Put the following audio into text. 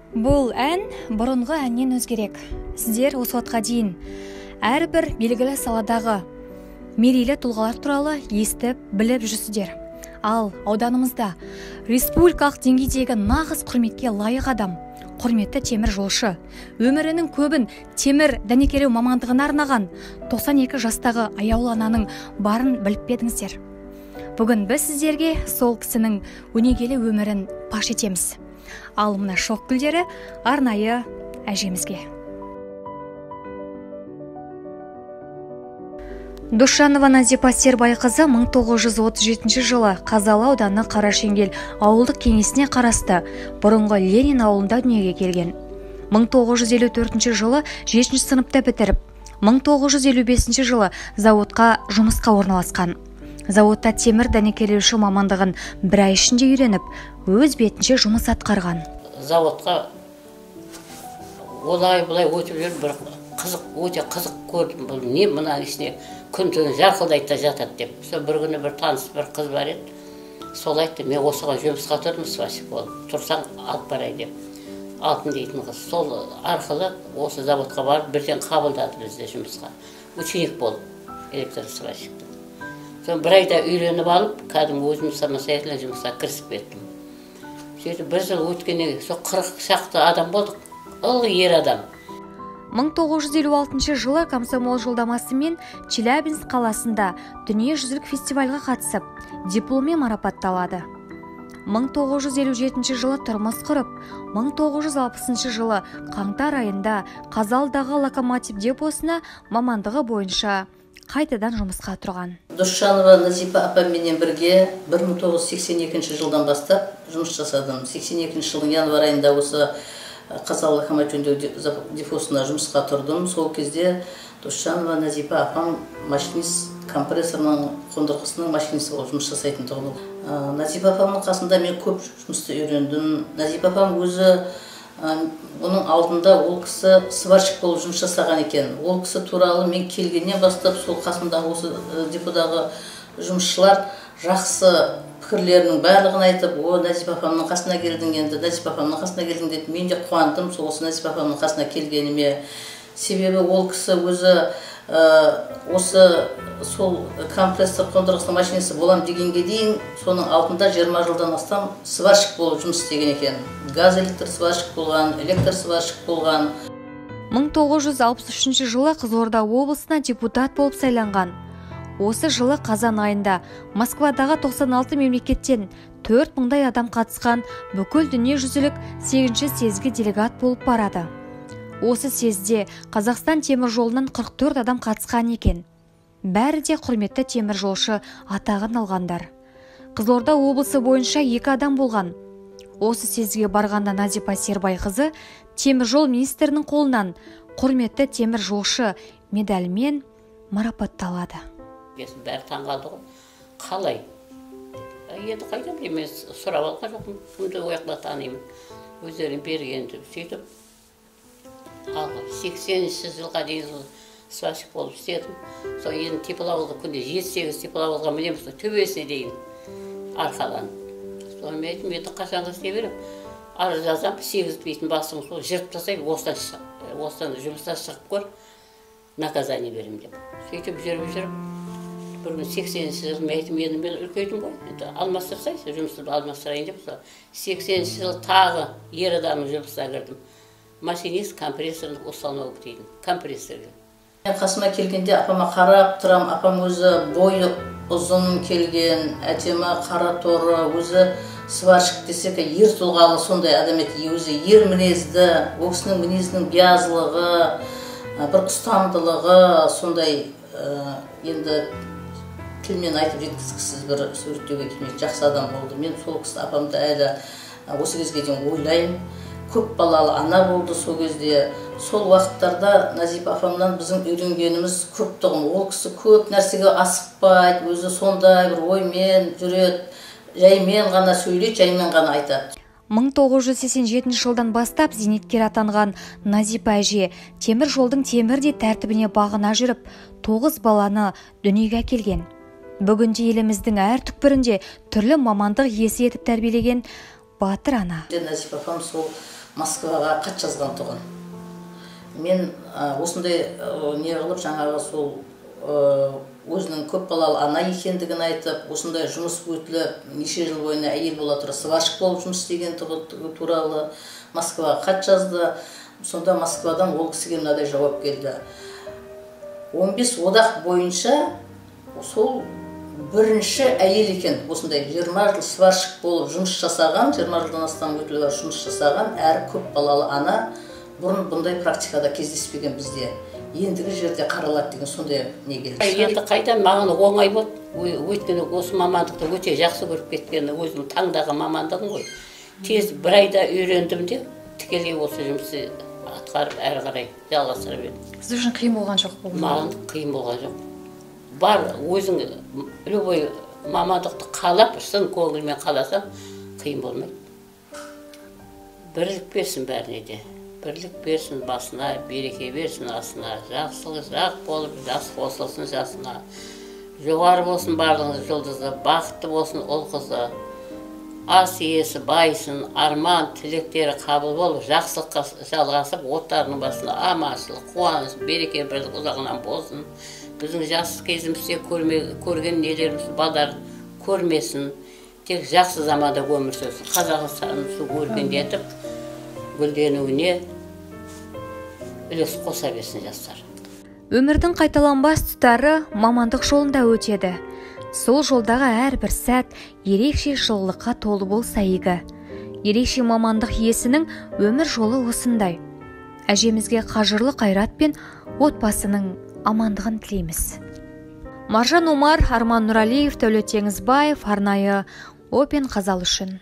Бұл ән бұрынғы әннен өзгерек. Сіздер осы уақытқа дейін әрбір белгілі саладағы мерейлі тұлғалар туралы естіп, біліп жүрсіздер. Ал ауданымызда республикалық деңгейдегі нағыз құрметке лайық адам, құрметті темір жолшы, өмірінің көбін темір дәнекерлеу мамандығына арнаған 92 жастағы аяулы ананың барын біліп едіңіздер. Бүгін біз сіздерге сол кісінің өнегелі өмірін паш етеміз. Ал мына шоқ гүлдері арнайы әжемізге. Душанова Назипа Сербайқызы 1937 жылы Қазалы ауданы Қарашеңгел ауылдық кеңесіне қарасты бұрынғы Ленин ауылында дүниеге келген. 1954 жылы 7 сыныпта бітіріп, 1955 жылы зауытқа жұмысқа орналасқан. Зауытта темір дәнекерлеуші мамандығын бір ай ішінде үйреніп, өз бетінше жұмыс атқарған. Зауытқа олай-бұлай өтіп жүріп, бір өте қызық көрдім. Бұл не мына ішіне күн-түн жарқылдайды да жатады деп. Сол бір күні бір таныс бір қыз бар еді. Сол айтты, мен осыған жұмысқа тұрдым, сварщик болып. Тұрсаң алып барай деп. Алтын дейтін қыз. Сол арқылы осы заводқа барып, бірден қабылдады бізді жұмысқа. Ученик болып, электросварщикті. Соны бір айда үйреніп алып, кәдімгі өзім самостоятельно жұмысқа кірісіп кеттім. Сөйтіп бір жыл өткеннен сол 40 шақты адам болдық. Ылғи ер адам. 1956 жылы комсомол жолдамасымен Челябинск қаласында дүниежүзілік фестивальға қатысып, дипломмен марапатталады. 1957 жылы тұрмыс құрып, 1960 жылы қаңтар айында Қазалдағы локомотив депосына мамандығы бойынша қайтадан жұмысқа тұрған. Душанова Назипа апамменен бірге 1982 жылдан бастап жұмыс жасадым. 82 жылдың январ айында осы Қазалы локомотив депосына жұмысқа тұрдым. Сол кезде Душанова Назипа апам машинист, компрессорның қондырғысының машинисті болып жұмыс жасайтын тұғын. Назипа апамның қасында мен көп жұмысты үйрендім. Назипа апам өзі оның алдында ол кісі сварщик болып жұмыс жасаған екен. Ол кісі туралы мен келгеннен бастап сол қасымдағы осы деподағы жұмысшылар жақсы пікірлерінің барлығын айтып, Назипа апамның қасына келдің енді, Назипа апамның қасына келдің деді. Мен де қуандым сол осы Назипа апамның қасына келгеніме. Себебі ол кісі өзі осы сол компрессор қондырғысының машинисі болам дегенге дейін соның алдында 20 жылдан астам сварщик болып жұмыс істеген екен. Газ электр сварщик болған, электр сварщик болған. 1963 жылы Қызылорда облысына депутат болып сайланған. Осы жылы қазан айында Москвадағы 96 мемлекеттен 4000-дай адам қатысқан бүкіл дүниежүзілік 8-ші съезге делегат болып барады. Осы съезде Қазақстан темір жолынан 44 адам қатысқан екен. Бәрі де құрметті темір жолшы атағын алғандар. Қызылорда облысы бойынша 2 адам болған. Осы съезге барғанда Назипа Сербайқызы темір жол министрінің қолынан құрметті темір жолшы медальмен марапатталады. Бәрі таңғалды ғой. Қалай? Енді қайдам мен сұрап алған жоқпын. Күнде ояқта танимын. Өздерін бергенді сөйтіп 80-ші жылға дейін сварщик болып істедім. Сол енді тепловозға күнде 7-8 тепловозға мінеміз, төбесіне дейін арқаланып. Сонымен айтым, енді қашанғы істей берем. Арыз жазам, 8 бейтін басым сол жырып тасайын, осыдан жұмыстан шығып көр, наказание берем деп. Сөйтіп жүріп, бір күн 80-ші жыл мен айтым, енді мен үлкейдім ғой, енді алмастырсайшы, жұмысты алмастырайын деп, 80-ші жыл тағы ер адамның жұмысына кірдім. Машинист компрессорлық установка дейін, компрессорға. Мен қасыма келгенде апама қарап тұрам, апам өзі бойы ұзын келген, әтемі қара торы, өзі сварщик десек, ер тұлғалы сондай адам еді, өзі ер мінезді, ол кісінің мінезінің биязылығы, бір ұстамдылығы, сондай енді тілмен айтып жеткізгісіз бір суреттеуге келмейді, жақсы адам болды. Мен сол кісі апамды әлі осы кезге дейін ойлаймын. Көп балалы ана болды сол кезде. Сол уақыттарда Назипа апамнан біздің үйренгеніміз көп тұғын. Ол кісі көп нәрсеге асықпайды, өзі сондай бір оймен жүреді, жаймен ғана сөйлейді, жаймен ғана айтады. 1987 жылдан бастап зейнеткер атанған Назипа әже темір жолдың темірдей тәртібіне бағына жүріп, 9 баланы дүниеге әкелген. Бүгінде еліміздің әр түкпірінде түрлі мамандық иесі етіп тәрбиелеген батыр ана. Назипа апам сол Москваға хат жазған тұғын. Мен осындай не қылып жаңағы сол өзінің көп балалы ана екендігін айтып, осындай жұмыс өтіліп, неше жыл бойына әйел бола тұра сварщик болып жұмыс істеген туралы Москваға хат жазды. Сонда Москвадан ол кісіге мынадай жауап келді. 15 одақ бойынша сол бірінші әйел екен, осындай 20 жыл сварщик болып жұмыс жасаған, 20 жылдан астам өтілі бар жұмыс жасаған, әрі көп балалы ана бұрын бұндай практикада кездеспеген бізде. Ендігі жерде қаралады деген сондай не келді. Енді қайдан маған оңай болды. Өйткені осы мамандықты өте жақсы көріп кеткені өзім таңдаған мамандығым ғой. Тез бір айда үйрендім де, тікелей осы жұмысты атқарып әрі қарай жалғастыра бердім. Сіз үшін қиын болған жоқ бұл? Маған қиын болған жоқ. Бар, өзің любой мамандықты қалап, шын көңілмен қаласам, қиын болмайды. Бірлік берсін бәріне де. Бірлік берсін басына, береке берсін асына, жақсылық жақ болып, жас қосылсын жасына. Жоғары болсын барлығыңыз жұлдызы, бақытты болсын ұл қызы. Ас иесі байсын, арман, тілектері қабыл болып, жақсылыққа жалғасып, оттарының басына аманшылық, қуаныш, береке бірлік ұзағынан болсын. Біздің жас кезімізде көрген нелеріміз балдар көрмесін, тек жақсы заманда өмір сүрсін. Қазақстанымызды өркендетіп, гүлденуіне үлес қоса берсін жастар. Өмірдің қайталанбас тұстары мамандық жолында өтеді. Сол жолдағы әрбір сәт ерекше жылылыққа толы болса игі. Ерекше мамандық иесінің өмір жолы осындай. Әжемізге қажырлы қайрат пен отбасының амандығын тілейміз. Маржан Омар, Арман Нұралиев, Дәулет Теңізбаев, арнайы Опен Қазал үшін.